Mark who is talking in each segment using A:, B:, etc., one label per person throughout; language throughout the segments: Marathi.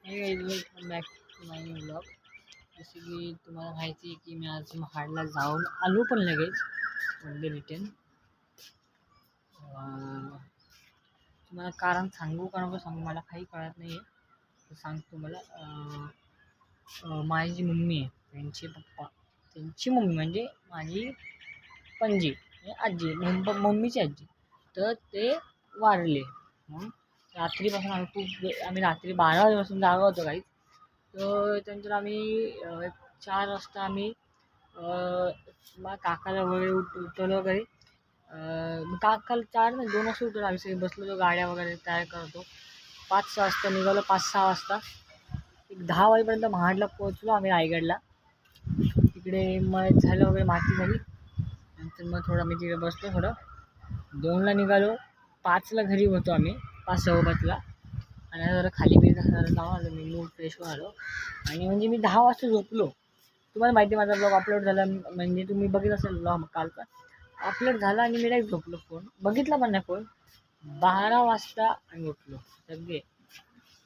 A: Back to my blog. जसं की तुम्हाला माहिती आहे की मी आज महाडला जाऊन आलो पण लगेच म्हणजे रिटर्न. तुम्हाला कारण सांगू का नको सांगू मला काही कळत नाही आहे. तर सांगतो मला. माझी जी मम्मी आहे त्यांचे पप्पा त्यांची मम्मी म्हणजे माझी पणजी म्हणजे आजी मम्मीची आजी तर ते वारले. मग रात्रीपासून आम्ही रात्री 12 वाजेपासून जागा होतो काहीच. तर त्यानंतर आम्ही एक 4 वाजता आम्ही मग काकाला वगैरे उठवलं वगैरे. काकाला 4 नाही 2 वाजता उठवलं. आम्ही सगळे बसलो होतो गाड्या वगैरे तयार करतो. 5 वाजता निघालो 5-6 वाजता. एक 10 वाजेपर्यंत महाडला पोहोचलो आम्ही रायगडला. तिकडे मग झालं वगैरे माती झाली. नंतर मग थोडं मी तिकडे बसलो थोडं. 2ला निघालो 5ला घरी होतो आम्ही 5:15ला. आणि जरा खाली बिल जाऊन आलो मी मूड फ्रेश होऊन आलो. आणि म्हणजे मी 10 वाजता झोपलो. तुम्हाला माहिती आहे माझा ब्लॉग अपलोड झाला म्हणजे तुम्ही बघितलं असेल ब्लॉग कालचा अपलोड झाला आणि मी डायरेक्ट झोपलो. फोन बघितला पण नाही. फोन 12 वाजता आणि उठलो सगळे.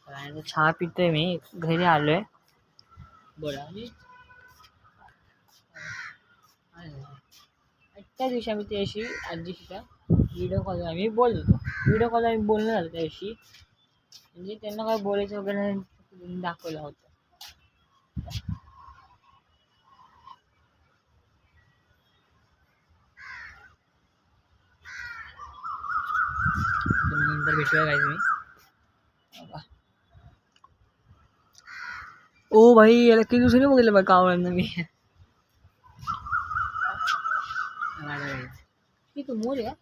A: आणि चहा पितोय मी घरी आलो आहे. बोला आणि त्या दिवशी आम्ही त्याशी आजीशी त्या व्हिडिओ कॉल आम्ही बोलत होतो. व्हिडिओ कॉल आम्ही बोलणं झालं त्या दिवशी. म्हणजे त्यांना काय बोलायचं वगैरे दाखवलं होतं. नंतर भेटूया काय तुम्ही. ओ भाई याला किती दिवसांनी बघितलं बघा कावळ्यांना मी. ठीक मोर आहे.